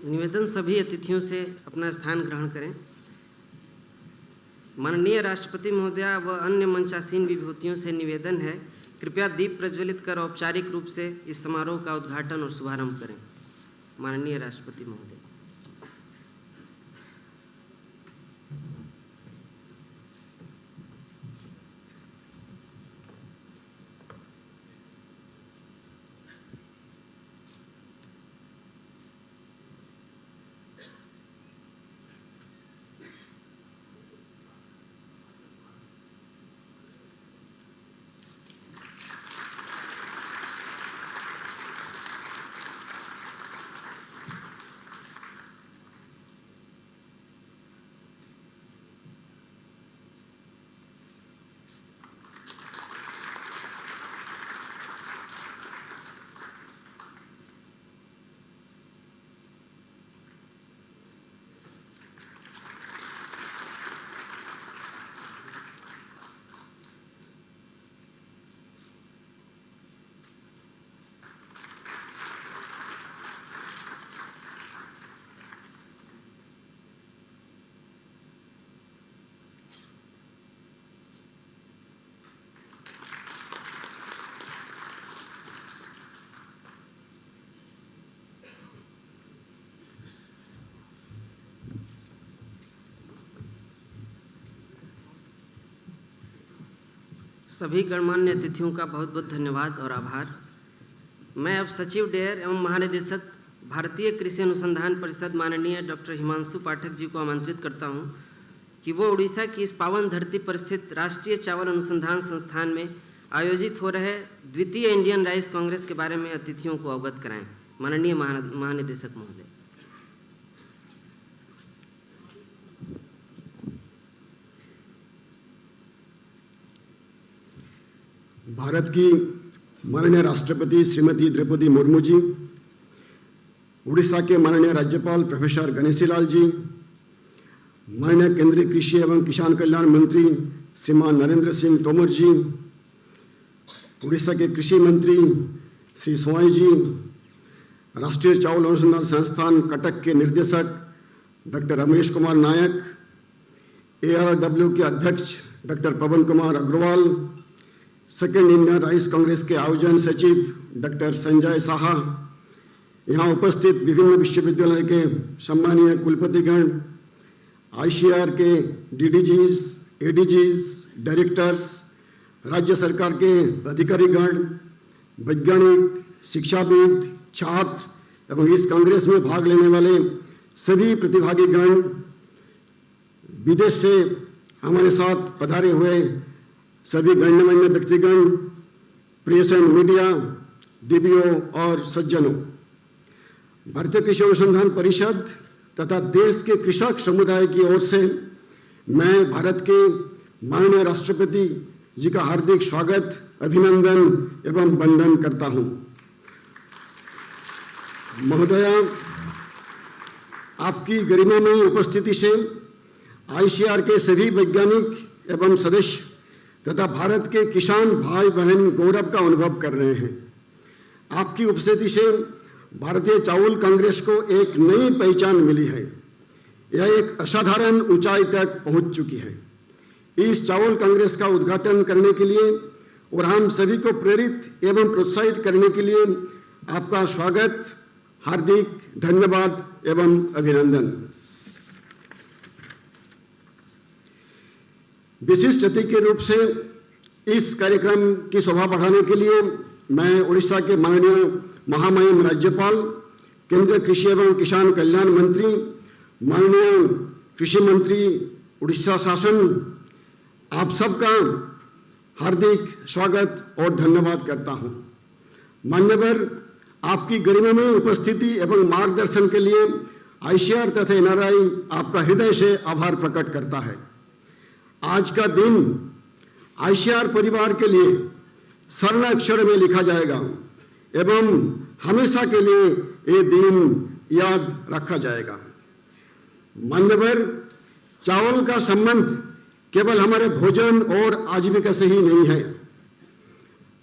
निवेदन सभी अतिथियों से अपना स्थान ग्रहण करें। माननीय राष्ट्रपति महोदया व अन्य मंचासीन विभूतियों से निवेदन है, कृपया दीप प्रज्वलित कर औपचारिक रूप से इस समारोह का उद्घाटन और शुभारंभ करें। माननीय राष्ट्रपति महोदय। सभी गणमान्य अतिथियों का बहुत बहुत धन्यवाद और आभार। मैं अब सचिव डेयर एवं महानिदेशक भारतीय कृषि अनुसंधान परिषद माननीय डॉक्टर हिमांशु पाठक जी को आमंत्रित करता हूं कि वो उड़ीसा की इस पावन धरती पर स्थित राष्ट्रीय चावल अनुसंधान संस्थान में आयोजित हो रहे द्वितीय इंडियन राइस कांग्रेस के बारे में अतिथियों को अवगत कराएं। माननीय महानिदेशक महोदय। भारत की माननीय राष्ट्रपति श्रीमती द्रौपदी मुर्मू जी, उड़ीसा के माननीय राज्यपाल प्रोफेसर गणेशीलाल जी, माननीय केंद्रीय कृषि एवं किसान कल्याण मंत्री श्रीमान नरेंद्र सिंह तोमर जी, उड़ीसा के कृषि मंत्री श्री सोई जी, राष्ट्रीय चावल अनुसंधान संस्थान कटक के निदेशक डॉक्टर रमेश कुमार नायक, ARW के अध्यक्ष doctor Pawan Kumar Agarwal, second Indian rice congress के आयोजन सचिव डॉक्टर संजय साहा, यहाँ उपस्थित विभिन्न विश्वविद्यालय के सम्मानीय कुलपतिगण, ICAR के DDGs, ADGs, डायरेक्टर्स, राज्य सरकार के अधिकारीगण, वैज्ञानिक, शिक्षाविद, छात्र एवं इस कांग्रेस में भाग लेने वाले सभी प्रतिभागीगण, विदेश से हमारे साथ पधारे हुए सभी गणमान्य व्यक्तिगण, प्रेस एंड मीडिया, दिव्यों और सज्जनों, भारतीय कृषि अनुसंधान परिषद तथा देश के कृषक समुदाय की ओर से मैं भारत के माननीय राष्ट्रपति जी का हार्दिक स्वागत, अभिनंदन एवं वंदन करता हूं। महोदया, आपकी गरिमामयी उपस्थिति से ICAR के सभी वैज्ञानिक एवं सदस्य तथा भारत के किसान भाई बहन गौरव का अनुभव कर रहे हैं। आपकी उपस्थिति से भारतीय चावल कांग्रेस को एक नई पहचान मिली है। यह एक असाधारण ऊंचाई तक पहुंच चुकी है। इस चावल कांग्रेस का उद्घाटन करने के लिए और हम सभी को प्रेरित एवं प्रोत्साहित करने के लिए आपका स्वागत, हार्दिक धन्यवाद एवं अभिनंदन। विशिष्ट अतिथि के रूप से इस कार्यक्रम की शोभा बढ़ाने के लिए मैं उड़ीसा के माननीय महामहिम राज्यपाल, केंद्रीय कृषि एवं किसान कल्याण मंत्री, माननीय कृषि मंत्री उड़ीसा शासन, आप सबका हार्दिक स्वागत और धन्यवाद करता हूं। मान्यवर, आपकी गरिमामय उपस्थिति एवं मार्गदर्शन के लिए ICAR तथा NRI आपका हृदय से आभार प्रकट करता है। आज का दिन ICAR परिवार के लिए स्वर्ण अक्षर में लिखा जाएगा एवं हमेशा के लिए ये दिन याद रखा जाएगा। मान्यवर, चावल का संबंध केवल हमारे भोजन और आजीविका से ही नहीं है,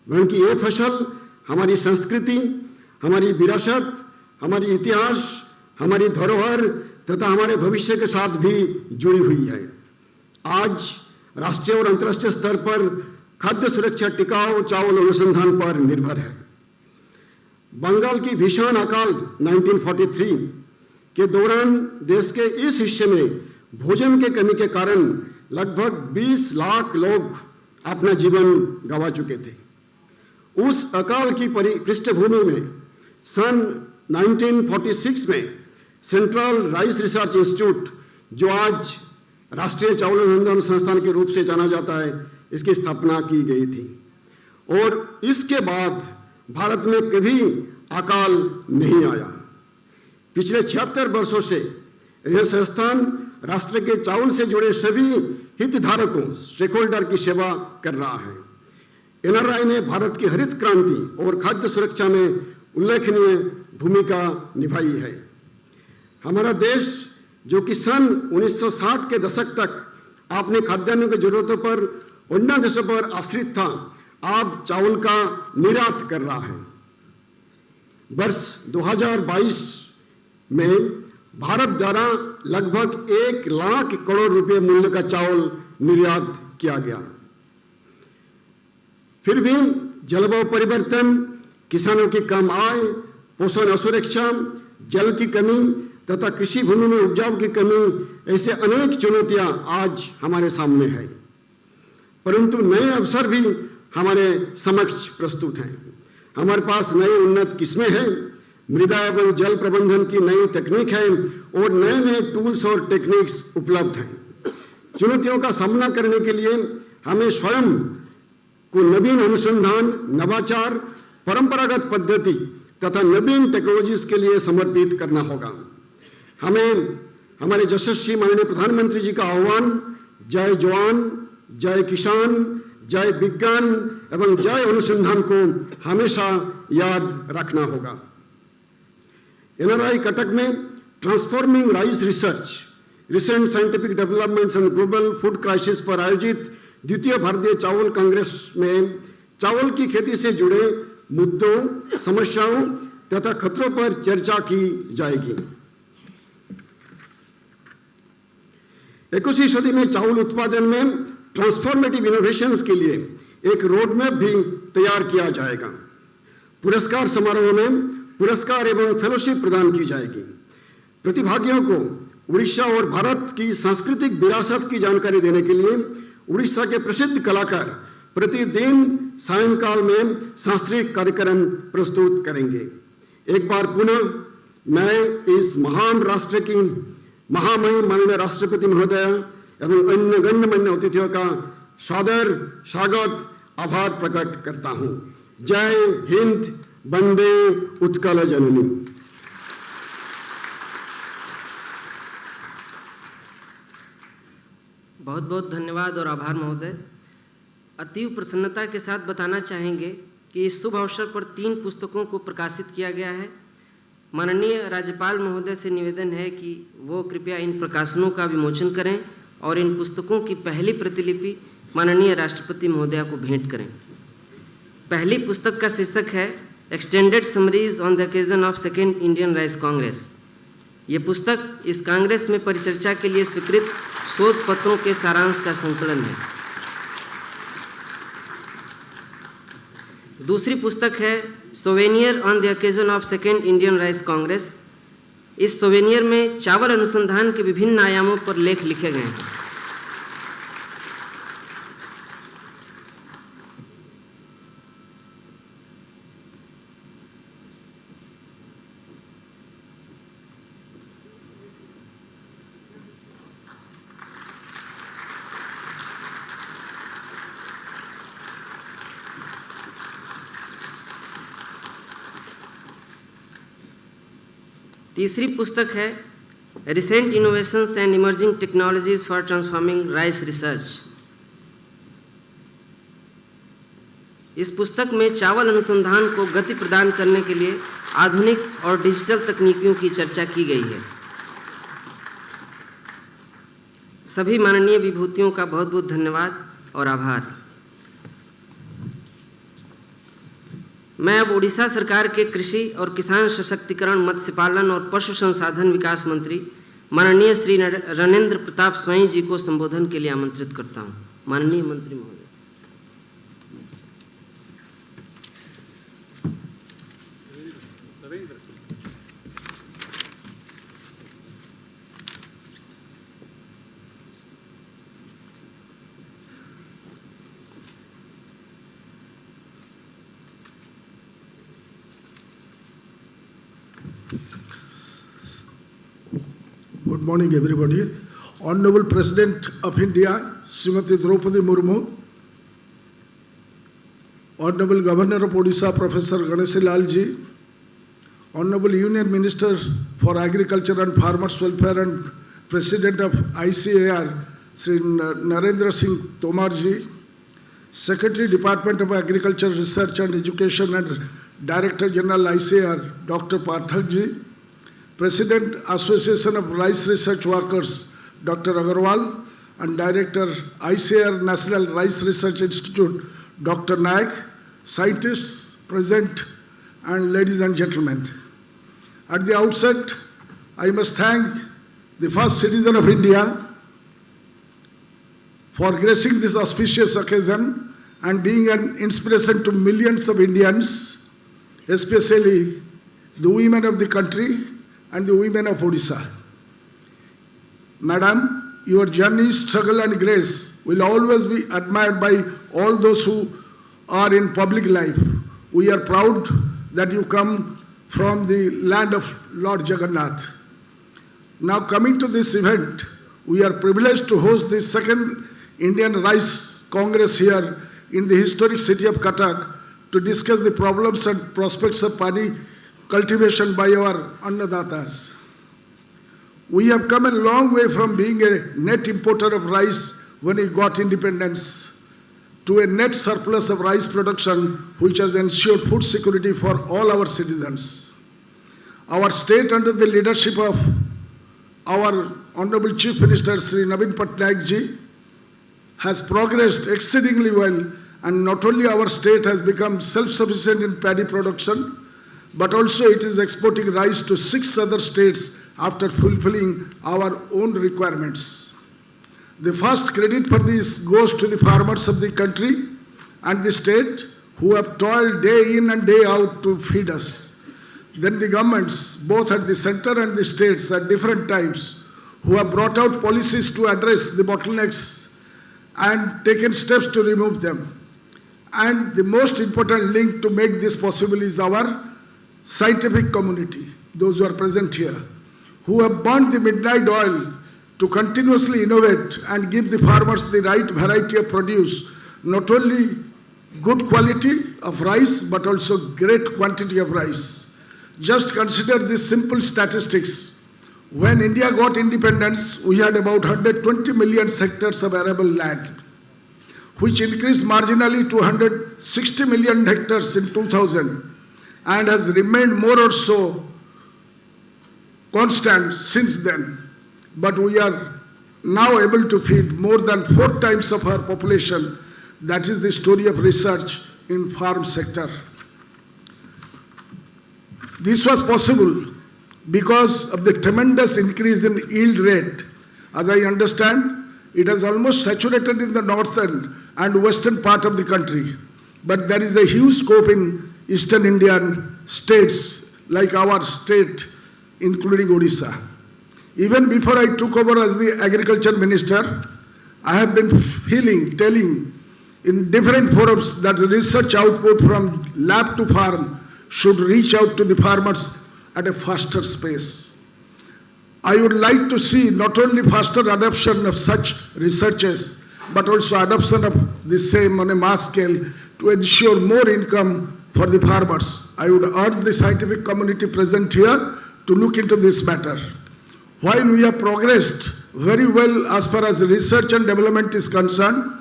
बल्कि ये फसल हमारी संस्कृति, हमारी विरासत, हमारी इतिहास, हमारी धरोहर तथा हमारे भविष्य के साथ भी जुड़ी हुई है। आज राष्ट्रीय और अंतर्राष्ट्रीय स्तर पर खाद्य सुरक्षा टिकाऊ चावल अनुसंधान पर निर्भर है। बंगाल की भीषण अकाल 1943 के दौरान देश के इस हिस्से में भोजन की कमी के कारण लगभग 20 लाख लोग अपना जीवन गंवा चुके थे। उस अकाल की पृष्ठभूमि में सन 1946 में सेंट्रल राइस रिसर्च इंस्टीट्यूट, जो आज राष्ट्रीय चावल अनुसंधान संस्थान के रूप से जाना जाता है, इसकी स्थापना की गई थी और इसके बाद भारत में कभी अकाल नहीं आया। पिछले 76 वर्षों से यह संस्थान राष्ट्र के चावल से जुड़े सभी हितधारकों स्टेक होल्डर की सेवा कर रहा है। एनआरआई ने भारत की हरित क्रांति और खाद्य सुरक्षा में उल्लेखनीय भूमिका निभाई है। हमारा देश, जो कि सन 1960 के दशक तक अपने खाद्यान्नों की जरूरतों पर अन्य देशों पर आश्रित था, अब चावल का निर्यात कर रहा है। वर्ष 2022 में भारत द्वारा लगभग 1 लाख करोड़ रुपए मूल्य का चावल निर्यात किया गया। फिर भी जलवायु परिवर्तन, किसानों की कम आय, पोषण असुरक्षा, जल की कमी तथा कृषि भूमि में उपजाऊ की कमी, ऐसे अनेक चुनौतियां आज हमारे सामने हैं, परंतु नए अवसर भी हमारे समक्ष प्रस्तुत हैं। हमारे पास नए उन्नत किस्में हैं, मृदा एवं जल प्रबंधन की नई तकनीक है और नए नए टूल्स और टेक्निक्स उपलब्ध हैं। चुनौतियों का सामना करने के लिए हमें स्वयं को नवीन अनुसंधान, नवाचार, परंपरागत पद्धति तथा नवीन टेक्नोलॉजीज के लिए समर्पित करना होगा। हमें हमारे यशस्वी माननीय प्रधानमंत्री जी का आह्वान, जय जवान, जय किसान, जय विज्ञान एवं जय अनुसंधान को हमेशा याद रखना होगा। एनआरआई कटक में transforming rice research, recent scientific developments and global food crisis पर आयोजित द्वितीय भारतीय चावल कांग्रेस में चावल की खेती से जुड़े मुद्दों, समस्याओं तथा खतरों पर चर्चा की जाएगी। 21वीं सदी में चावल उत्पादन में ट्रांसफॉर्मेटिव इनोवेशंस के लिए एक रोड मैप भी तैयार किया जाएगा। पुरस्कार समारोह में पुरस्कार एवं फेलोशिप प्रदान की जाएगी। प्रतिभागियों को उड़ीसा और भारत की सांस्कृतिक विरासत की जानकारी देने के लिए उड़ीसा के प्रसिद्ध कलाकार प्रतिदिन सायंकाल में सांस्कृतिक कार्यक्रम प्रस्तुत करेंगे। एक बार पुनः मैं इस महान राष्ट्र की महामहिम माननीय राष्ट्रपति महोदय एवं अन्य गण्यमान्य अतिथियों का सादर स्वागत, आभार प्रकट करता हूं। जय हिंद, वंदे उत्कल जननी। बहुत बहुत धन्यवाद और आभार महोदय। अतीव प्रसन्नता के साथ बताना चाहेंगे कि इस शुभ अवसर पर 3 पुस्तकों को प्रकाशित किया गया है। माननीय राज्यपाल महोदय से निवेदन है कि वो कृपया इन प्रकाशनों का विमोचन करें और इन पुस्तकों की पहली प्रतिलिपि माननीय राष्ट्रपति महोदया को भेंट करें। पहली पुस्तक का शीर्षक है extended summaries on the occasion of second Indian rice Congress. ये पुस्तक इस कांग्रेस में परिचर्चा के लिए स्वीकृत शोध पत्रों के सारांश का संकलन है। दूसरी पुस्तक है souvenir on the occasion of second Indian rice Congress. इस सोवेनियर में चावल अनुसंधान के विभिन्न आयामों पर लेख लिखे गए हैं। तीसरी पुस्तक है recent innovations and emerging technologies for transforming rice research. इस पुस्तक में चावल अनुसंधान को गति प्रदान करने के लिए आधुनिक और डिजिटल तकनीकों की चर्चा की गई है। सभी माननीय विभूतियों का बहुत बहुत धन्यवाद और आभार। मैं अब उड़ीसा सरकार के कृषि और किसान सशक्तिकरण, मत्स्य पालन और पशु संसाधन विकास मंत्री माननीय श्री रणेंद्र प्रताप स्वाई जी को संबोधन के लिए आमंत्रित करता हूँ। माननीय मंत्री महोदय। Good morning, everybody. Honorable President of India, Srimati Draupadi Murmu, Honorable Governor of Odisha, Professor Ganeshalal ji, Honorable Union Minister for Agriculture and Farmers Welfare and President of ICAR, Sri Narendra Singh Tomar ji, Secretary Department of Agriculture Research and Education and Director General ICAR, Dr. Pathak ji, President Association of Rice Research Workers, Dr. Agarwal, and Director ICAR National Rice Research Institute, Dr. Naik, scientists present, and ladies and gentlemen. At the outset, I must thank the first citizen of India for gracing this auspicious occasion and being an inspiration to millions of Indians, especially the women of the country and the women of Odisha. Madam, your journey, struggle and grace will always be admired by all those who are in public life. We are proud that you come from the land of Lord Jagannath. Now coming to this event, we are privileged to host the second Indian Rice Congress here in the historic city of Cuttack to discuss the problems and prospects of paddy cultivation by our Annadatas. We have come a long way from being a net importer of rice when we got independence to a net surplus of rice production, which has ensured food security for all our citizens. Our state, under the leadership of our Honorable Chief Minister Sri Naveen Patnaik ji, has progressed exceedingly well, and not only our state has become self-sufficient in paddy production, but also it is exporting rice to 6 other states after fulfilling our own requirements. The first credit for this goes to the farmers of the country and the state who have toiled day in and day out to feed us. Then the governments, both at the center and the states at different times, who have brought out policies to address the bottlenecks and taken steps to remove them. And the most important link to make this possible is our scientific community, those who are present here, who have burned the midnight oil to continuously innovate and give the farmers the right variety of produce, not only good quality of rice, but also great quantity of rice. Just consider these simple statistics. When India got independence, we had about 120 million hectares of arable land, which increased marginally to 160 million hectares in 2000 and has remained more or so constant since then. But we are now able to feed more than 4 times of our population. That is the story of research in farm sector. This was possible because of the tremendous increase in yield rate. As I understand, it has almost saturated in the northern and western part of the country. But there is a huge scope in eastern Indian states like our state, including Odisha. Even before I took over as the agriculture minister, I have been telling in different forums that the research output from lab to farm should reach out to the farmers at a faster pace. I would like to see not only faster adoption of such researches, but also adoption of the same on a mass scale to ensure more income for the farmers. I would urge the scientific community present here to look into this matter. While we have progressed very well as far as research and development is concerned,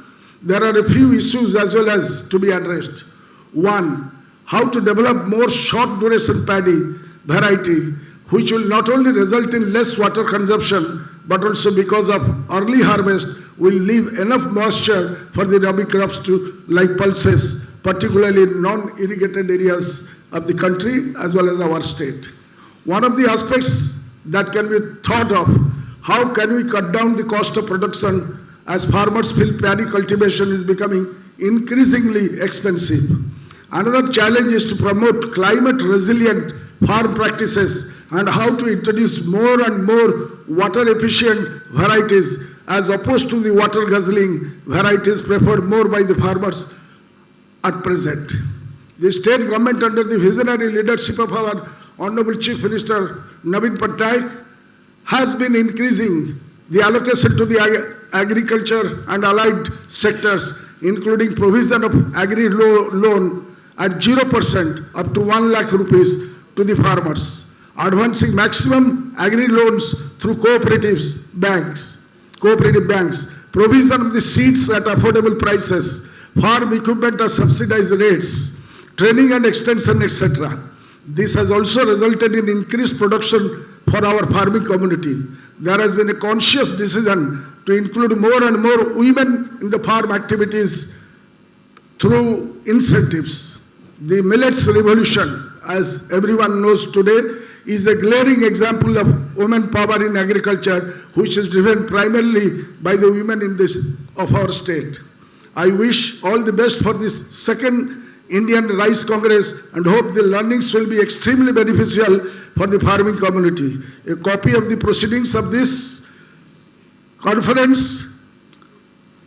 there are a few issues as well as to be addressed. One, how to develop more short duration paddy variety, which will not only result in less water consumption, but also because of early harvest will leave enough moisture for the rabi crops to like pulses, particularly in non-irrigated areas of the country as well as our state. One of the aspects that can be thought of, how can we cut down the cost of production as farmers feel paddy cultivation is becoming increasingly expensive. Another challenge is to promote climate resilient farm practices and how to introduce more and more water efficient varieties as opposed to the water guzzling varieties preferred more by the farmers at present. The state government under the visionary leadership of our Honorable Chief Minister Naveen Patnaik has been increasing the allocation to the agriculture and allied sectors, including provision of agri-loan at 0% up to 1 lakh rupees to the farmers, advancing maximum agri-loans through cooperative banks, provision of the seeds at affordable prices, farm equipment at subsidized rates, training and extension, etc. This has also resulted in increased production for our farming community. There has been a conscious decision to include more and more women in the farm activities through incentives. The millets revolution, as everyone knows today, is a glaring example of women power in agriculture, which is driven primarily by the women of our state. I wish all the best for this second Indian Rice Congress and hope the learnings will be extremely beneficial for the farming community. A copy of the proceedings of this conference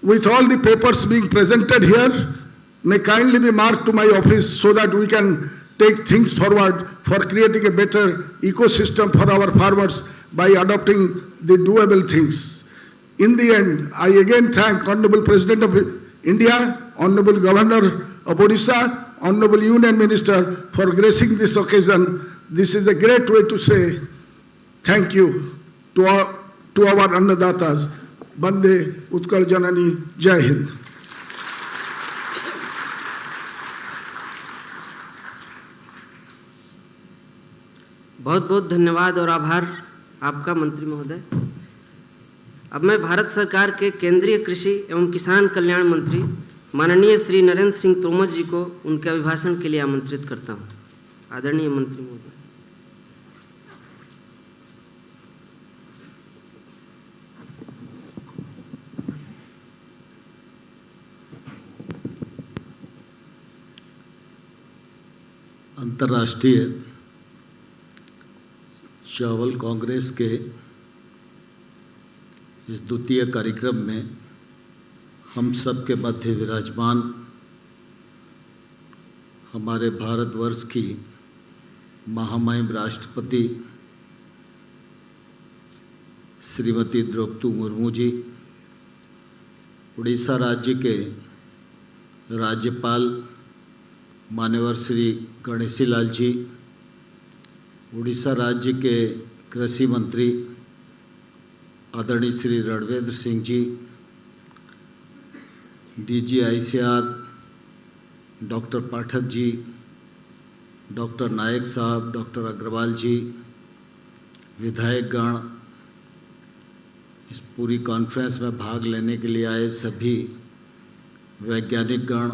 with all the papers being presented here may kindly be marked to my office so that we can take things forward for creating a better ecosystem for our farmers by adopting the doable things. In the end, I again thank Honorable President of India, Honorable Governor of Odisha, Honorable Union Minister for gracing this occasion. This is a great way to say thank you to our Annadatas. Bande Utkal Janani, Jai Hind. बहुत बहुत धन्यवाद और आभार आपका मंत्री महोदय। अब मैं भारत सरकार के केंद्रीय कृषि एवं किसान कल्याण मंत्री माननीय श्री नरेंद्र सिंह तोमर जी को उनके अभिभाषण के लिए आमंत्रित करता हूं। आदरणीय मंत्री महोदय। अंतर्राष्ट्रीय चावल कांग्रेस के इस द्वितीय कार्यक्रम में हम सब के मध्य विराजमान हमारे भारतवर्ष की महामहिम राष्ट्रपति श्रीमती द्रौपदी मुर्मू जी, उड़ीसा राज्य के राज्यपाल मान्यवर श्री गणेशी लाल जी, उड़ीसा राज्य के कृषि मंत्री आदरणीय Shri Ranvendra Singh ji, DG ICR doctor Pathak ji, doctor नायक साहब, डॉक्टर अग्रवाल जी, विधायकगण, इस पूरी कॉन्फ्रेंस में भाग लेने के लिए आए सभी वैज्ञानिकगण,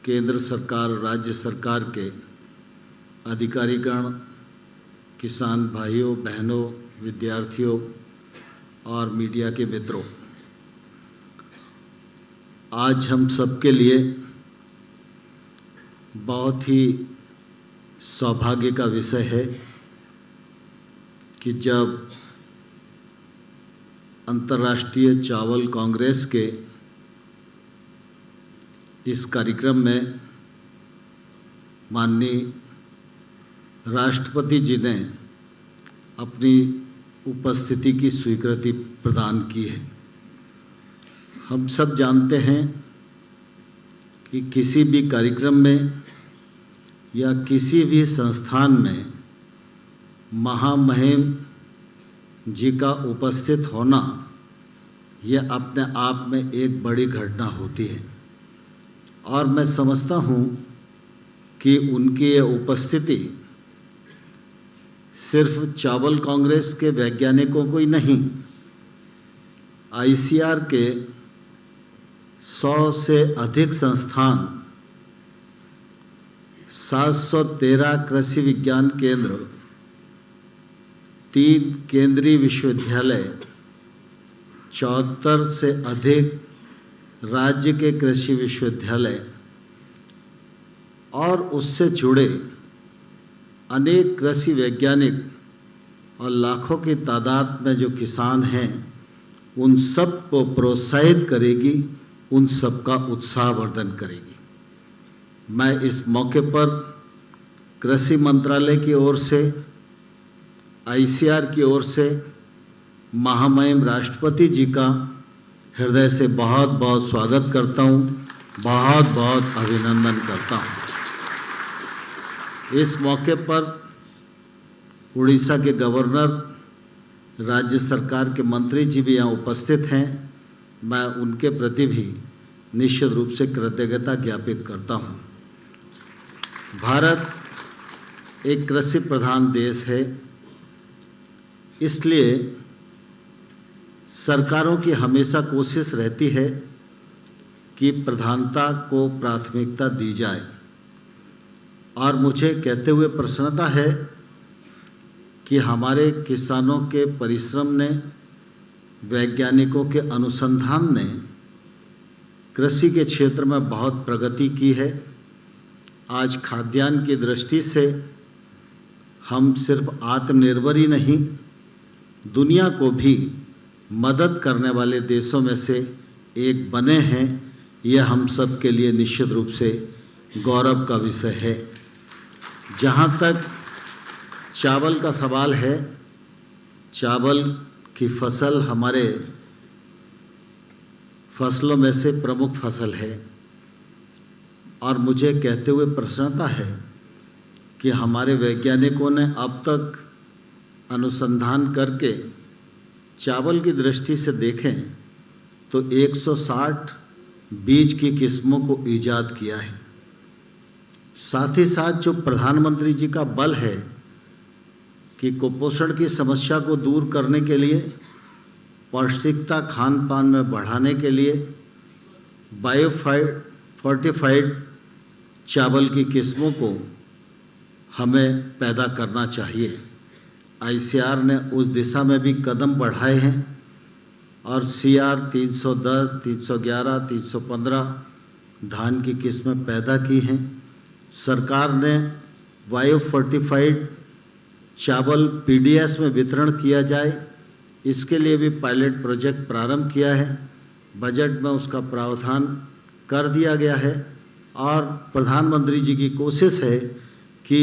केंद्र सरकार और राज्य सरकार के अधिकारीगण, किसान भाइयों बहनों, विद्यार्थियों और मीडिया के मित्रों, आज हम सबके लिए बहुत ही सौभाग्य का विषय है कि जब अंतर्राष्ट्रीय चावल कांग्रेस के इस कार्यक्रम में माननीय राष्ट्रपति जी ने अपनी उपस्थिति की स्वीकृति प्रदान की है। हम सब जानते हैं कि किसी भी कार्यक्रम में या किसी भी संस्थान में महामहिम जी का उपस्थित होना यह अपने आप में एक बड़ी घटना होती है और मैं समझता हूँ कि उनकी ये उपस्थिति सिर्फ चावल कांग्रेस के वैज्ञानिकों को ही नहीं, आईसीआर के 100 से अधिक संस्थान 713 कृषि विज्ञान केंद्र, 3 केंद्रीय विश्वविद्यालय, 74 से अधिक राज्य के कृषि विश्वविद्यालय और उससे जुड़े अनेक कृषि वैज्ञानिक और लाखों की तादाद में जो किसान हैं, उन सब को प्रोत्साहित करेगी, उन सब का उत्साहवर्धन करेगी। मैं इस मौके पर कृषि मंत्रालय की ओर से, ICR की ओर से महामहिम राष्ट्रपति जी का हृदय से बहुत बहुत स्वागत करता हूँ, बहुत बहुत अभिनंदन करता हूँ। इस मौके पर उड़ीसा के गवर्नर, राज्य सरकार के मंत्री जी भी यहाँ उपस्थित हैं। मैं उनके प्रति भी निश्चित रूप से कृतज्ञता ज्ञापित करता हूँ। भारत एक कृषि प्रधान देश है, इसलिए सरकारों की हमेशा कोशिश रहती है कि प्रधानता को प्राथमिकता दी जाए। और मुझे कहते हुए प्रसन्नता है कि हमारे किसानों के परिश्रम ने, वैज्ञानिकों के अनुसंधान ने कृषि के क्षेत्र में बहुत प्रगति की है। आज खाद्यान्न की दृष्टि से हम सिर्फ आत्मनिर्भर ही नहीं, दुनिया को भी मदद करने वाले देशों में से एक बने हैं। यह हम सब के लिए निश्चित रूप से गौरव का विषय है। जहाँ तक चावल का सवाल है, चावल की फसल हमारे फसलों में से प्रमुख फसल है और मुझे कहते हुए प्रसन्नता है कि हमारे वैज्ञानिकों ने अब तक अनुसंधान करके चावल की दृष्टि से देखें तो 160 बीज की किस्मों को ईजाद किया है। साथ ही साथ जो प्रधानमंत्री जी का बल है कि कुपोषण की समस्या को दूर करने के लिए, पौष्टिकता खान पान में बढ़ाने के लिए फोर्टिफाइड चावल की किस्मों को हमें पैदा करना चाहिए। ICR ने उस दिशा में भी कदम बढ़ाए हैं और CR 310, 311, 315 धान की किस्में पैदा की हैं। सरकार ने फोर्टिफाइड चावल PDS में वितरण किया जाए, इसके लिए भी पायलट प्रोजेक्ट प्रारंभ किया है। बजट में उसका प्रावधान कर दिया गया है और प्रधानमंत्री जी की कोशिश है कि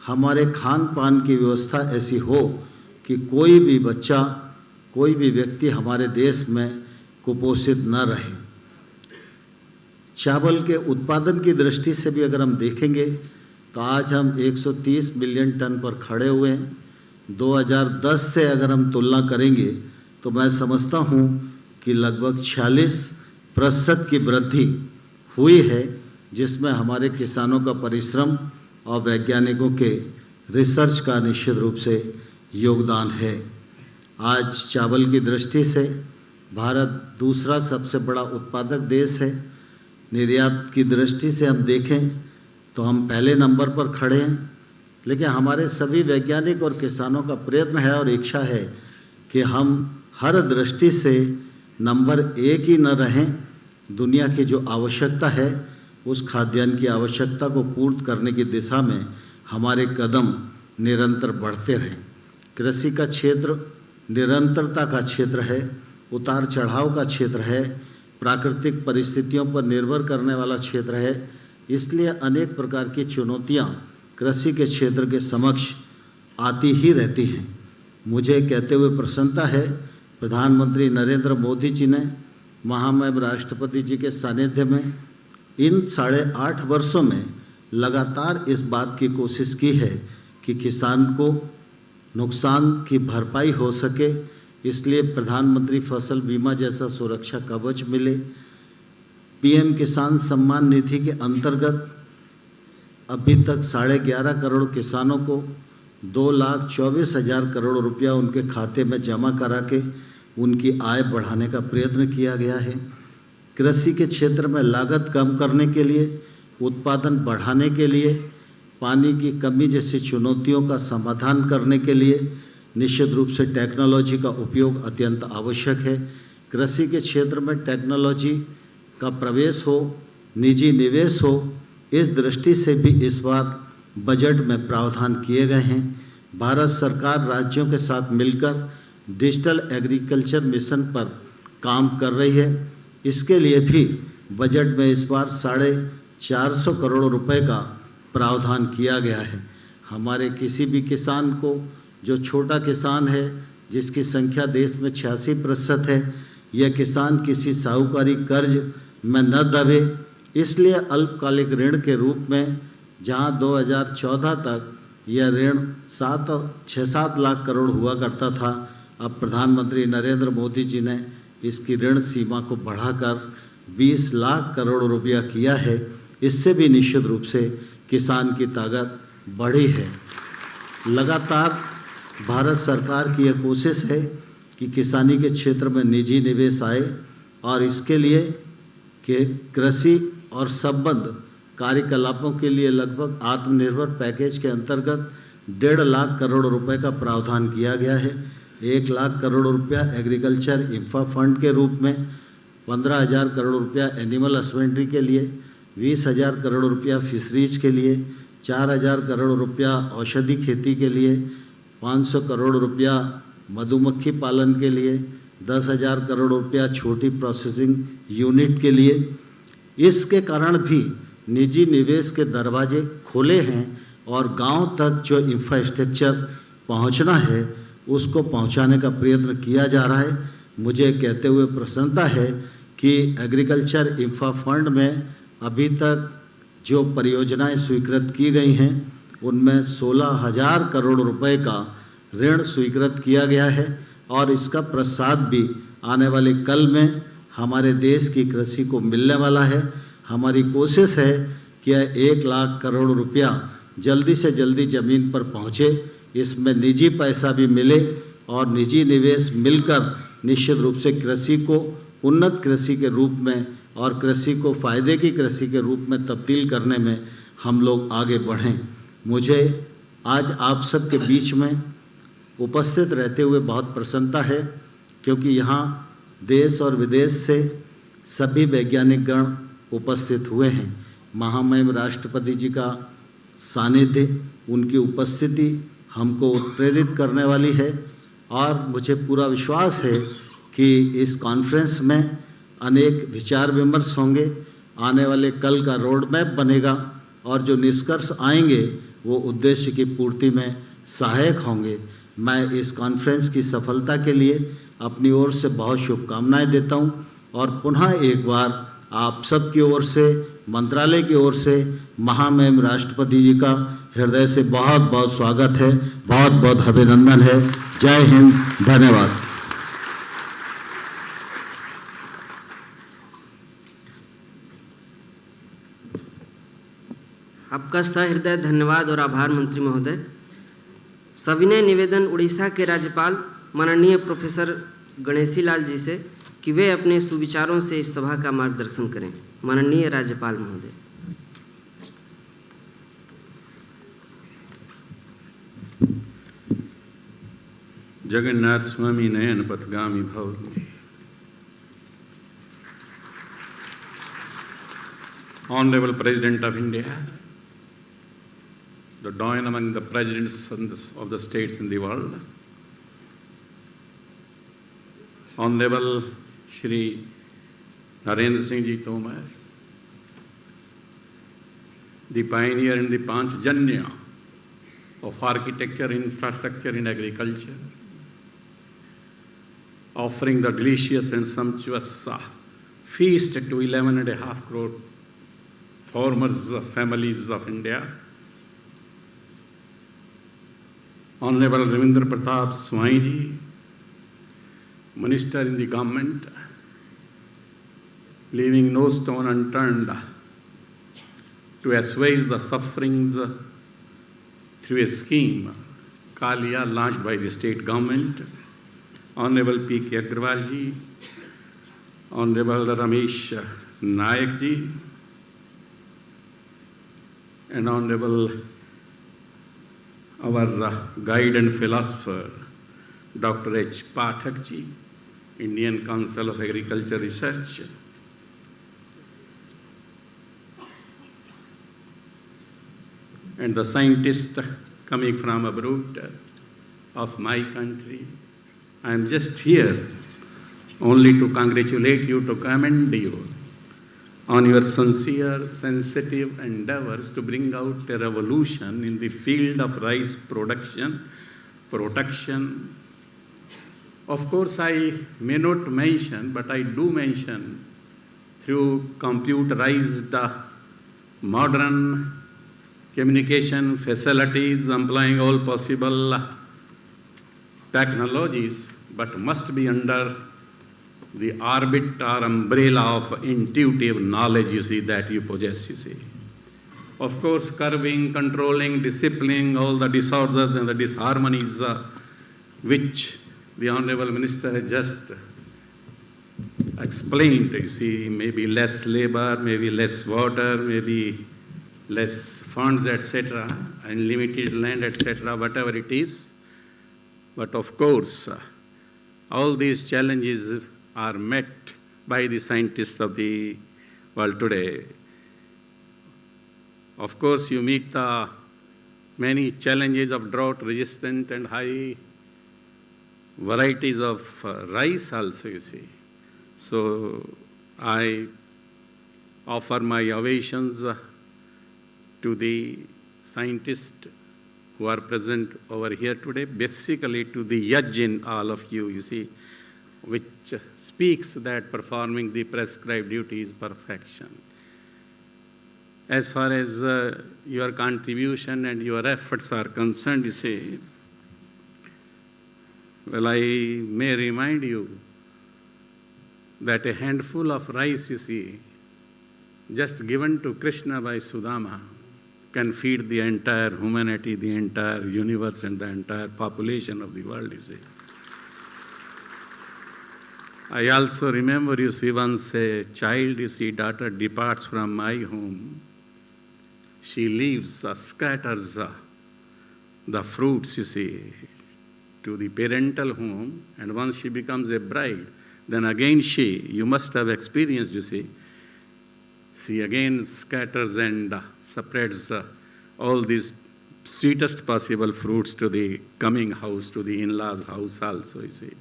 हमारे खान पान की व्यवस्था ऐसी हो कि कोई भी बच्चा, कोई भी व्यक्ति हमारे देश में कुपोषित न रहे। चावल के उत्पादन की दृष्टि से भी अगर हम देखेंगे तो आज हम 130 मिलियन टन पर खड़े हुए हैं। 2010 से अगर हम तुलना करेंगे तो मैं समझता हूँ कि लगभग 46% की वृद्धि हुई है, जिसमें हमारे किसानों का परिश्रम और वैज्ञानिकों के रिसर्च का निश्चित रूप से योगदान है। आज चावल की दृष्टि से भारत दूसरा सबसे बड़ा उत्पादक देश है। निर्यात की दृष्टि से हम देखें तो हम पहले नंबर पर खड़े हैं, लेकिन हमारे सभी वैज्ञानिक और किसानों का प्रयत्न है और इच्छा है कि हम हर दृष्टि से नंबर 1 ही न रहें। दुनिया की जो आवश्यकता है, उस खाद्यान्न की आवश्यकता को पूर्ण करने की दिशा में हमारे कदम निरंतर बढ़ते रहें। कृषि का क्षेत्र निरंतरता का क्षेत्र है, उतार चढ़ाव का क्षेत्र है, प्राकृतिक परिस्थितियों पर निर्भर करने वाला क्षेत्र है। इसलिए अनेक प्रकार की चुनौतियां कृषि के क्षेत्र के समक्ष आती ही रहती हैं। मुझे कहते हुए प्रसन्नता है, प्रधानमंत्री नरेंद्र मोदी जी ने महामहिम राष्ट्रपति जी के सानिध्य में इन 8.5 वर्षों में लगातार इस बात की कोशिश की है कि किसान को नुकसान की भरपाई हो सके। इसलिए प्रधानमंत्री फसल बीमा जैसा सुरक्षा कवच मिले। PM किसान सम्मान निधि के अंतर्गत अभी तक 11.5 करोड़ किसानों को 2,24,000 करोड़ रुपया उनके खाते में जमा करा के उनकी आय बढ़ाने का प्रयत्न किया गया है। कृषि के क्षेत्र में लागत कम करने के लिए, उत्पादन बढ़ाने के लिए पानी की कमी जैसी चुनौतियों का समाधान करने के लिए निश्चित रूप से टेक्नोलॉजी का उपयोग अत्यंत आवश्यक है। कृषि के क्षेत्र में टेक्नोलॉजी का प्रवेश हो, निजी निवेश हो, इस दृष्टि से भी इस बार बजट में प्रावधान किए गए हैं। भारत सरकार राज्यों के साथ मिलकर डिजिटल एग्रीकल्चर मिशन पर काम कर रही है। इसके लिए भी बजट में इस बार 450 करोड़ रुपए का प्रावधान किया गया है। हमारे किसी भी किसान को, जो छोटा किसान है जिसकी संख्या देश में 86% है, यह किसान किसी साहूकारी कर्ज में न दबे, इसलिए अल्पकालिक ऋण के रूप में जहां 2014 तक यह ऋण 6-7 लाख करोड़ हुआ करता था, अब प्रधानमंत्री नरेंद्र मोदी जी ने इसकी ऋण सीमा को बढ़ाकर 20 लाख करोड़ रुपया किया है। इससे भी निश्चित रूप से किसान की ताकत बढ़ी है। लगातार भारत सरकार की यह कोशिश है कि किसानी के क्षेत्र में निजी निवेश आए और इसके लिए कि कृषि और संबद्ध कार्यकलापों के लिए लगभग आत्मनिर्भर पैकेज के अंतर्गत 1.5 लाख करोड़ रुपए का प्रावधान किया गया है। 1 लाख करोड़ रुपया एग्रीकल्चर इंफ्रा फंड के रूप में, 15,000 करोड़ रुपया एनिमल हस्बेंड्री के लिए, 20,000 करोड़ रुपया फिशरीज के लिए, 4,000 करोड़ रुपया औषधि खेती के लिए, 500 करोड़ रुपया मधुमक्खी पालन के लिए, 10,000 करोड़ रुपया छोटी प्रोसेसिंग यूनिट के लिए। इसके कारण भी निजी निवेश के दरवाजे खुले हैं और गांव तक जो इंफ्रास्ट्रक्चर पहुंचना है उसको पहुंचाने का प्रयत्न किया जा रहा है। मुझे कहते हुए प्रसन्नता है कि एग्रीकल्चर इंफ्रा फंड में अभी तक जो परियोजनाएं स्वीकृत की गई हैं उनमें 16,000 करोड़ रुपए का ऋण स्वीकृत किया गया है और इसका प्रसाद भी आने वाले कल में हमारे देश की कृषि को मिलने वाला है। हमारी कोशिश है कि 1 लाख करोड़ रुपया जल्दी से जल्दी ज़मीन पर पहुँचे, इसमें निजी पैसा भी मिले और निजी निवेश मिलकर निश्चित रूप से कृषि को उन्नत कृषि के रूप में और कृषि को फ़ायदे की कृषि के रूप में तब्दील करने में हम लोग आगे बढ़ें। मुझे आज आप सब के बीच में उपस्थित रहते हुए बहुत प्रसन्नता है, क्योंकि यहाँ देश और विदेश से सभी वैज्ञानिक गण उपस्थित हुए हैं। महामहिम राष्ट्रपति जी का सानिध्य, उनकी उपस्थिति हमको उत्प्रेरित करने वाली है और मुझे पूरा विश्वास है कि इस कॉन्फ्रेंस में अनेक विचार विमर्श होंगे, आने वाले कल का रोड मैप बनेगा और जो निष्कर्ष आएंगे वो उद्देश्य की पूर्ति में सहायक होंगे। मैं इस कॉन्फ्रेंस की सफलता के लिए अपनी ओर से बहुत शुभकामनाएं देता हूं और पुनः एक बार आप सब की ओर से, मंत्रालय की ओर से महामहिम राष्ट्रपति जी का हृदय से बहुत बहुत स्वागत है, बहुत बहुत अभिनंदन है। जय हिंद, धन्यवाद। आपका सहृदय धन्यवाद और आभार मंत्री महोदय। सविनय निवेदन उड़ीसा के राज्यपाल माननीय प्रोफेसर गणेशी लाल जी से कि वे अपने सुविचारों से इस सभा का मार्गदर्शन करें। माननीय राज्यपाल महोदय। जगन्नाथ स्वामी नयन पथगामी भवन्ति। Honorable President of India, the doyen among the presidents of the states in the world, Honorable Shri Narendra Singh Ji Tomar, the pioneer in the Panchjanya of architecture, infrastructure in agriculture, offering the delicious and sumptuous feast to 11.5 crore farmers, families of India. Honorable Ravindra Pratap Swaiji, Minister in the government, leaving no stone unturned to assuage the sufferings through a scheme, Kalia, launched by the state government. Honorable P.K. Agrawal ji, Honorable Ramesh Nayak ji, and Honorable our guide and philosopher, Dr. H. Pathak ji, Indian Council of Agriculture Research, and the scientists coming from abroad of my country. I am just here only to congratulate you, to commend you on your sincere, sensitive endeavors to bring out a revolution in the field of rice production, protection. Of course, I may not mention, but I do mention through computerized modern communication facilities, employing all possible technologies, but must be under the orbit or umbrella of intuitive knowledge, you see, that you possess, you see. Of course, curbing, controlling, disciplining all the disorders and the disharmonies which the Honorable Minister has just explained, you see, maybe less labor, maybe less water, maybe less funds, etc., unlimited land, etc., whatever it is. But of course, all these challenges are met by the scientists of the world today. Of course, you meet the many challenges of drought-resistant and high varieties of rice also, you see. So I offer my ovations to the scientists who are present over here today, basically to the judge in all of you, you see, which speaks that performing the prescribed duty is perfection. As far as your contribution and your efforts are concerned, you see, well, I may remind you that a handful of rice, you see, just given to Krishna by Sudama, can feed the entire humanity, the entire universe, and the entire population of the world, you see. I also remember, you see, once a child, you see, daughter departs from my home, she leaves, scatters the fruits, you see, to the parental home, and once she becomes a bride, then again you must have experienced, you see, she again scatters and spreads all these sweetest possible fruits to the coming house, to the in-laws' house also, you see.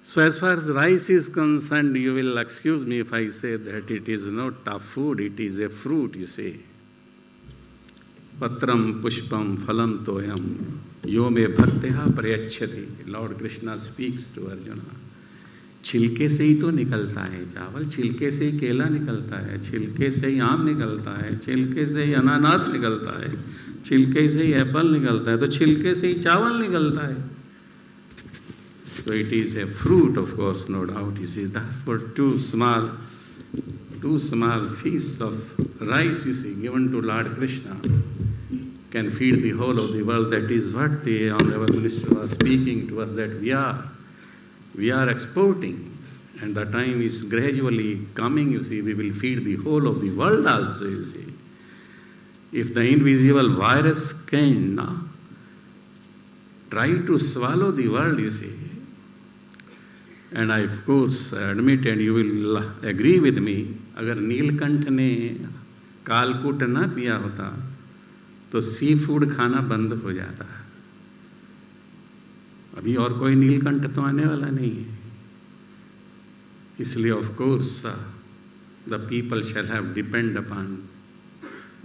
So as far as rice is concerned, you will excuse me if I say that it is not a food, it is a fruit, you see. Patram pushpam phalam toyam yo me bhakteha prayachati. Lord Krishna speaks to Arjuna. छिलके से ही तो निकलता है चावल, छिलके से ही केला निकलता है, छिलके से ही आम निकलता है, छिलके से ही अनानास निकलता है, छिलके से ही एप्पल निकलता है, तो छिलके से ही चावल निकलता है. So it is a fruit, of course, no doubt. You see, therefore two small feasts of rice, you see, given to Lord Krishna, can feed the whole of the world. That is what the Honorable Minister was speaking to us, that we are exporting, and the time is gradually coming, you see, we will feed the whole of the world also, you see. If the invisible virus can try to swallow the world, you see, and I of course admit, and you will agree with me, अगर नीलकंठ ने कालकूट ना पिया होता तो sea food खाना बंद हो जाता. अभी और कोई नीलकंठ तो आने वाला नहीं है, इसलिए of course the people shall have depend upon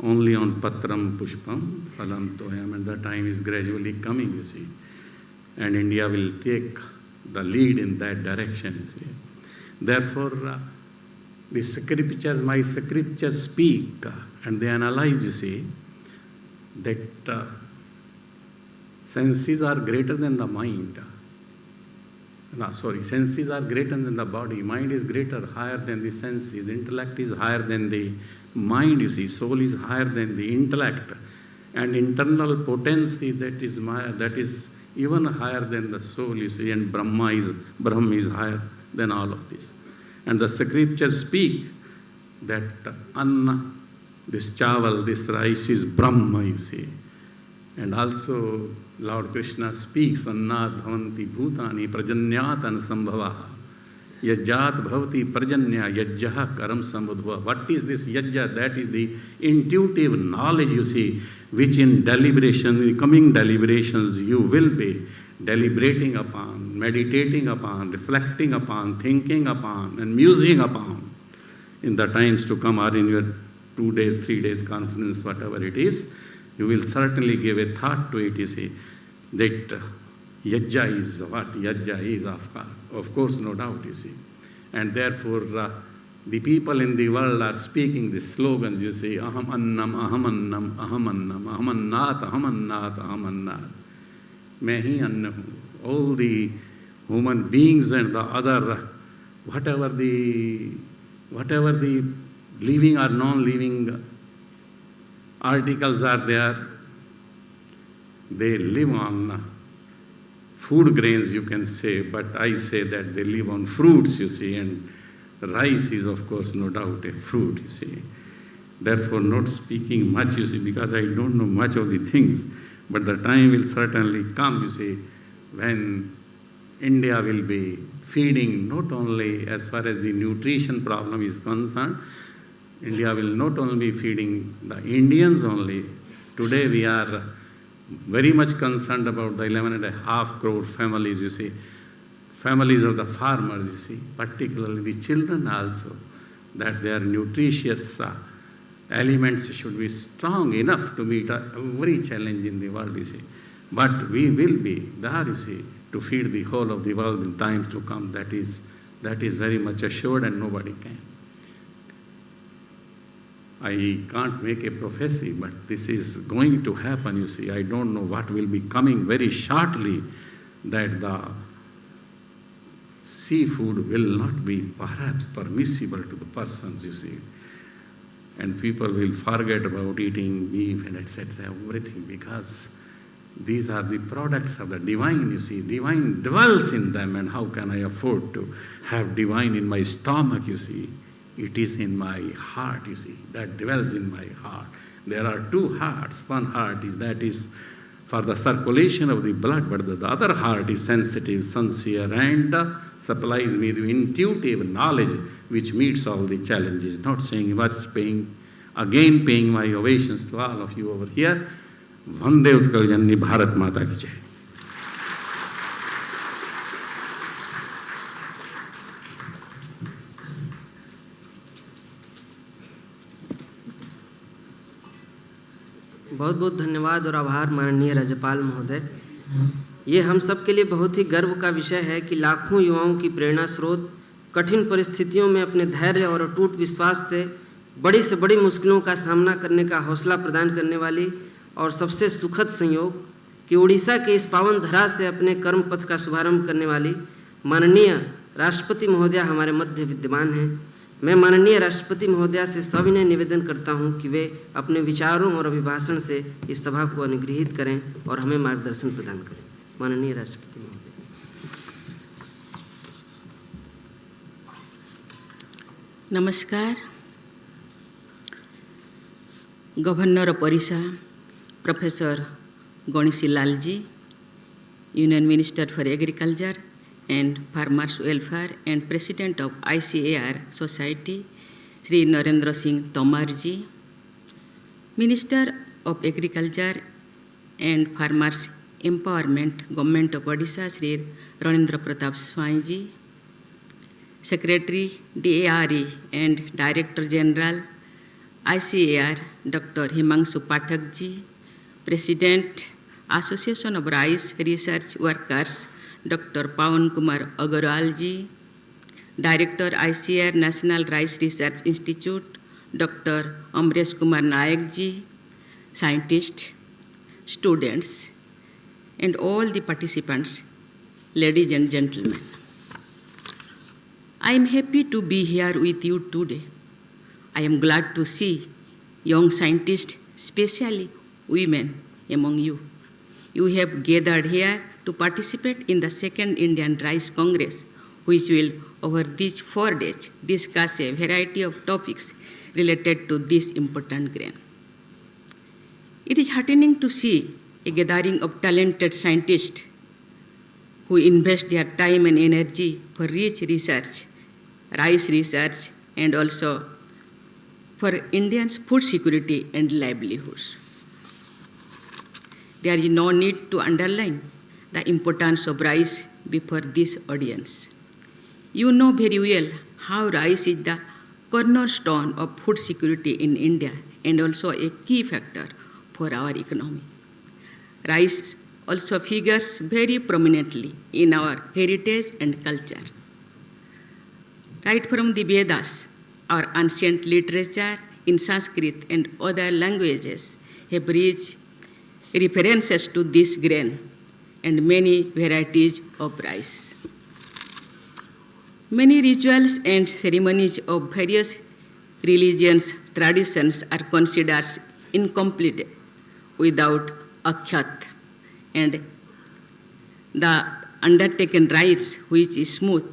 only on patram pushpam phalam toyam, and the time is gradually coming, you see, and India will take the lead in that direction, you see. Therefore, the scriptures, my scriptures speak and they analyze, you see, that senses are greater than the mind. Senses are greater than the body. Mind is greater, higher than the senses. Intellect is higher than the mind, you see. Soul is higher than the intellect. And internal potency that is even higher than the soul, you see. And Brahm is higher than all of this. And the scriptures speak that anna This chawal, this rice is Brahma, you see. And also Lord Krishna speaks, Annat bhavanti bhutani prajanyatan sambhavaha. Yajjat bhavati prajanya yajjaha karam samudhva. What is this yajja? That is the intuitive knowledge, you see, which in deliberation, in coming deliberations, you will be deliberating upon, meditating upon, reflecting upon, thinking upon, and musing upon in the times to come, or in your 2 days, 3 days conference, whatever it is. You will certainly give a thought to it, you see, that yajja is what yajja is, of course, no doubt, you see. And therefore, the people in the world are speaking these slogans, you see, aham annam, aham annam, aham annam, aham annat, aham annat, aham annat. Main hi anna hu. All the human beings and the other, whatever the living or non-living articles are there, they live on food grains, you can say, but I say that they live on fruits, you see, and rice is, of course, no doubt a fruit, you see. Therefore, not speaking much, you see, because I don't know much of the things, but the time will certainly come, you see, when India will be feeding not only as far as the nutrition problem is concerned, India will not only be feeding the Indians only. Today we are very much concerned about the 11.5 crore families, you see, families of the farmers, you see, particularly the children also, that their nutritious elements should be strong enough to meet every challenge in the world, you see. But we will be there, you see, to feed the whole of the world in times to come. That is very much assured, and nobody can. I can't make a prophecy, but this is going to happen, you see. I don't know what will be coming very shortly, that the seafood will not be perhaps permissible to the persons, you see. And people will forget about eating beef and etc., everything, because these are the products of the divine, you see. Divine dwells in them, and how can I afford to have divine in my stomach, you see? It is in my heart, you see, that dwells in my heart. There are two hearts. One heart is for the circulation of the blood, but the other heart is sensitive, sincere, and supplies me with intuitive knowledge which meets all the challenges. Not saying much, paying my ovations to all of you over here. Vande Utkal Janani Bharat Mata ki Jai. बहुत बहुत धन्यवाद और आभार माननीय राज्यपाल महोदय। ये हम सब के लिए बहुत ही गर्व का विषय है कि लाखों युवाओं की प्रेरणा स्रोत कठिन परिस्थितियों में अपने धैर्य और अटूट विश्वास से बड़ी मुश्किलों का सामना करने का हौसला प्रदान करने वाली और सबसे सुखद संयोग कि उड़ीसा के इस पावन धरा से अपने कर्म पथ का शुभारंभ करने वाली माननीय राष्ट्रपति महोदया हमारे मध्य विद्यमान हैं। मैं माननीय राष्ट्रपति महोदया से सविनय निवेदन करता हूं कि वे अपने विचारों और अभिभाषण से इस सभा को अनुग्रहित करें और हमें मार्गदर्शन प्रदान करें। माननीय राष्ट्रपति महोदय। नमस्कार। गवर्नर परिषा professor Ganeshi Lal ji, union minister for agriculture and Farmers Welfare and President of ICAR Society, Sri Narendra Singh Tomar ji, Minister of Agriculture and Farmers Empowerment, Government of Odisha, Sri Ranendra Pratap Swai ji, Secretary DARE and Director General ICAR, Dr. Himanshu Pathak ji, President Association of Rice Research Workers, Dr. Pawan Kumar Agarwal ji, Director ICAR National Rice Research Institute, Dr. Amresh Kumar Nayak ji, scientists, students, and all the participants, ladies and gentlemen. I am happy to be here with you today. I am glad to see young scientists, especially women, among you. You have gathered here to participate in the second Indian Rice Congress, which will, over these 4 days, discuss a variety of topics related to this important grain. It is heartening to see a gathering of talented scientists who invest their time and energy for rich research, rice research, and also for Indians' food security and livelihoods. There is no need to underline the importance of rice before this audience. You know very well how rice is the cornerstone of food security in India and also a key factor for our economy. Rice also figures very prominently in our heritage and culture. Right from the Vedas, our ancient literature in Sanskrit and other languages have rich references to this grain and many varieties of rice. Many rituals and ceremonies of various religions, traditions are considered incomplete without akhyat, and the undertaken rites, which is smooth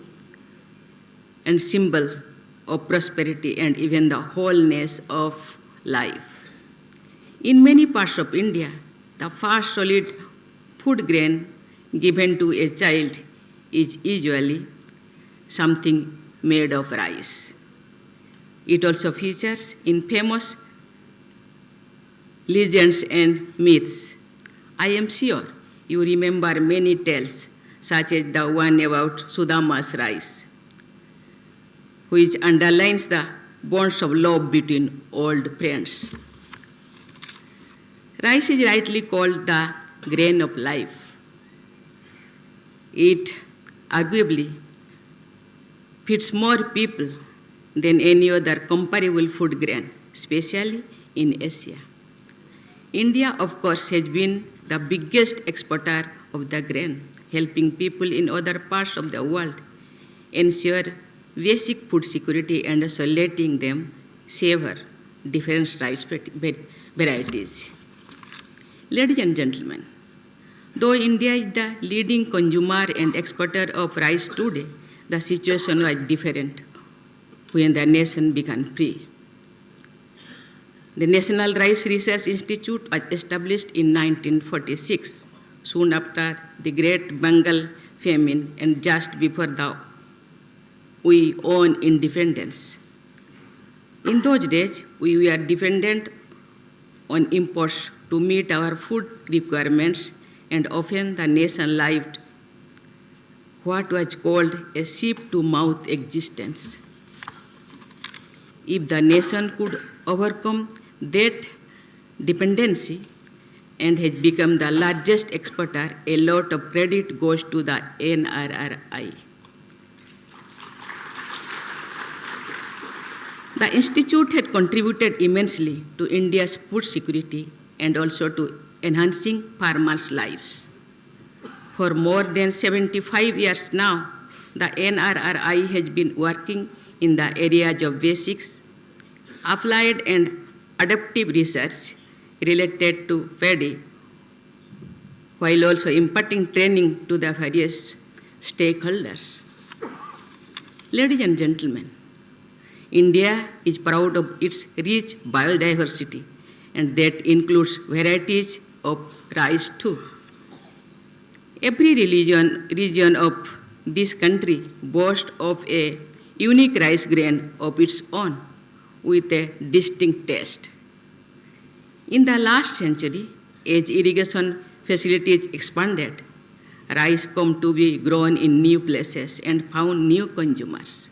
and symbol of prosperity and even the wholeness of life. In many parts of India, the first solid food grain given to a child is usually something made of rice. It also features in famous legends and myths. I am sure you remember many tales, such as the one about Sudama's rice, which underlines the bonds of love between old friends. Rice is rightly called the grain of life. It arguably feeds more people than any other comparable food grain, especially in Asia. India, of course, has been the biggest exporter of the grain, helping people in other parts of the world ensure basic food security and also letting them savor different rice varieties. Ladies and gentlemen, though India is the leading consumer and exporter of rice today, the situation was different when the nation became free. The National Rice Research Institute was established in 1946, soon after the Great Bengal famine and just before we won independence. In those days, we were dependent on imports to meet our food requirements, and often the nation lived what was called a sheep-to-mouth existence. If the nation could overcome that dependency and has become the largest exporter, a lot of credit goes to the NRRI. The Institute had contributed immensely to India's food security and also to enhancing farmers' lives. For more than 75 years now, the NRRI has been working in the areas of basics, applied and adaptive research related to paddy, while also imparting training to the various stakeholders. Ladies and gentlemen, India is proud of its rich biodiversity, and that includes varieties of rice too. Every region of this country boasts of a unique rice grain of its own with a distinct taste. In the last century, as irrigation facilities expanded, rice came to be grown in new places and found new consumers.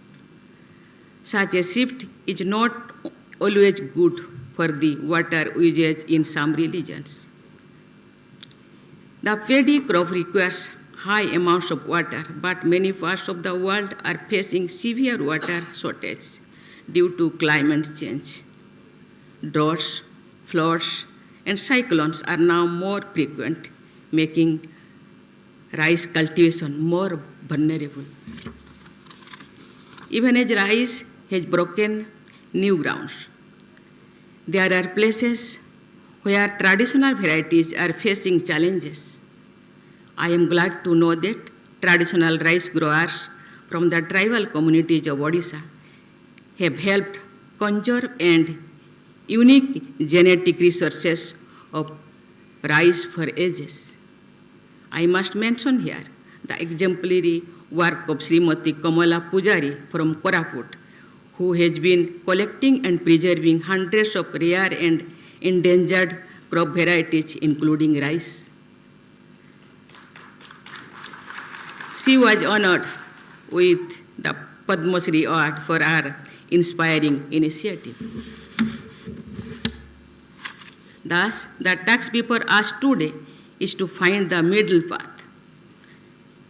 Such a shift is not always good for the water usage in some regions. The paddy crop requires high amounts of water, but many parts of the world are facing severe water shortage due to climate change. Droughts, floods, and cyclones are now more frequent, making rice cultivation more vulnerable. Even as rice has broken new grounds, there are places where traditional varieties are facing challenges. I am glad to know that traditional rice growers from the tribal communities of Odisha have helped conserve and unique genetic resources of rice for ages. I must mention here the exemplary work of Srimati Kamala Pujari from Koraput, who has been collecting and preserving hundreds of rare and endangered crop varieties, including rice. She was honored with the Padma Shri Award for her inspiring initiative. Thus, the task before us today is to find the middle path,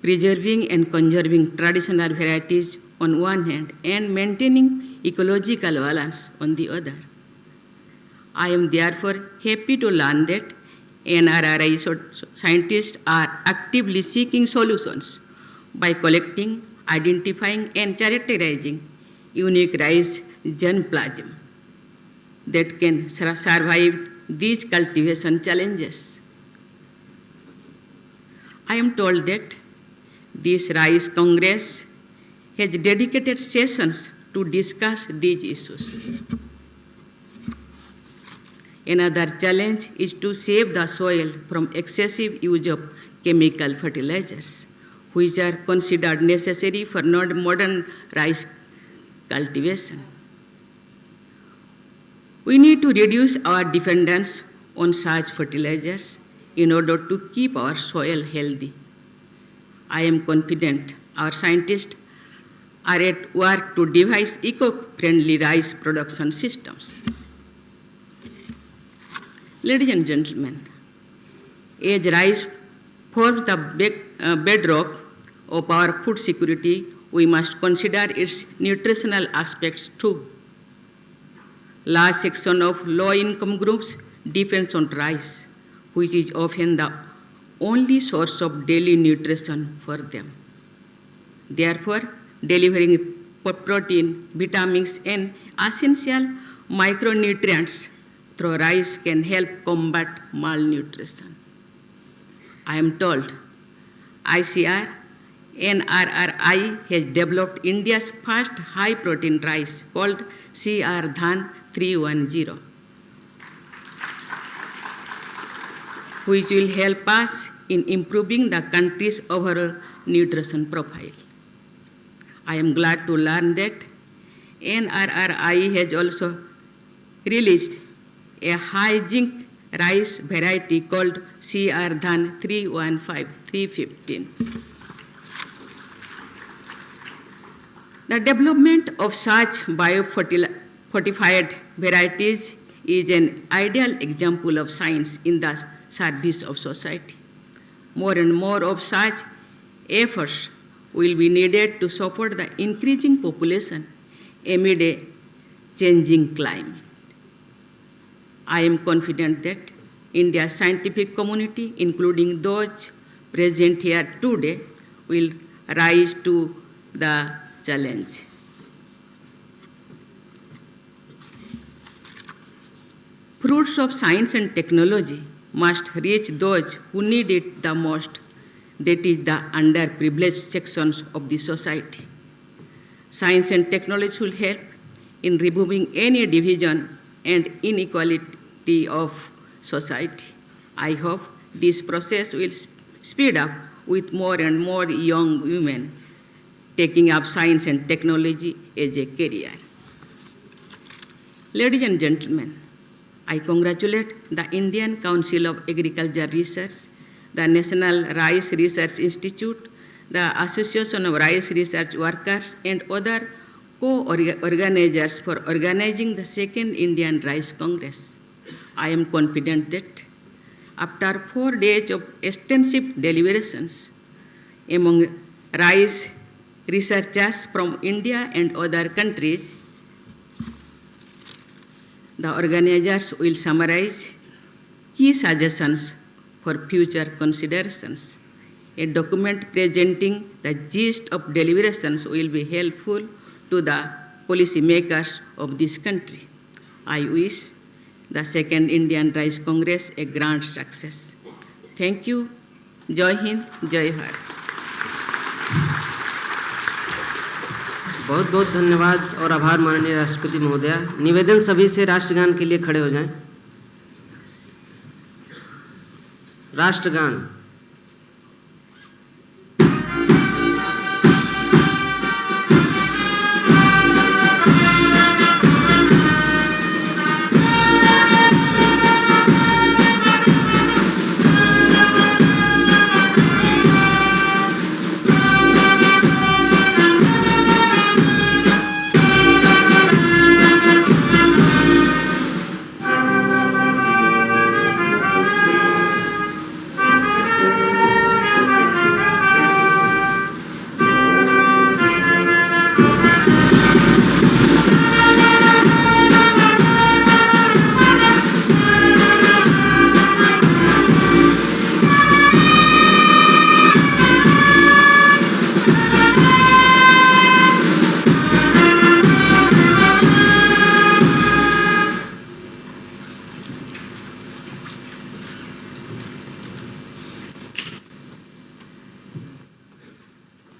preserving and conserving traditional varieties on one hand and maintaining ecological balance on the other. I am therefore happy to learn that NRRI scientists are actively seeking solutions by collecting, identifying, and characterizing unique rice germplasm that can survive these cultivation challenges. I am told that this Rice Congress has dedicated sessions to discuss these issues. Another challenge is to save the soil from excessive use of chemical fertilizers, which are considered necessary for modern rice cultivation. We need to reduce our dependence on such fertilizers in order to keep our soil healthy. I am confident our scientists are at work to devise eco-friendly rice production systems. Ladies and gentlemen, as rice forms the bedrock of our food security, we must consider its nutritional aspects too. Large section of low-income groups depends on rice, which is often the only source of daily nutrition for them. Therefore, delivering protein, vitamins, and essential micronutrients through rice can help combat malnutrition. I am told ICR NRRI has developed India's first high-protein rice called CR Dhan 310, which will help us in improving the country's overall nutrition profile. I am glad to learn that NRRI has also released a high-zinc rice variety called CR Dhan 315. The development of such biofortified varieties is an ideal example of science in the service of society. More and more of such efforts will be needed to support the increasing population amid a changing climate. I am confident that India's scientific community, including those present here today, will rise to the challenge. Fruits of science and technology must reach those who need it the most, that is, the underprivileged sections of the society. Science and technology will help in removing any division and inequality of society. I hope this process will speed up with more and more young women taking up science and technology as a career. Ladies and gentlemen, I congratulate the Indian Council of Agriculture Research, the National Rice Research Institute, the Association of Rice Research Workers, and other co-organizers for organizing the Second Indian Rice Congress. I am confident that after 4 days of extensive deliberations among rice researchers from India and other countries, the organizers will summarize key suggestions for future considerations. A document presenting the gist of deliberations will be helpful to the policy makers of this country. I wish the Second Indian Rice Congress a grand success. Thank you. Jai Hind, Jai Bharat. बहुत बहुत धन्यवाद और आभार माननीय राष्ट्रपति महोदया। निवेदन सभी से राष्ट्रगान के लिए खड़े हो जाएं। राष्ट्रगान।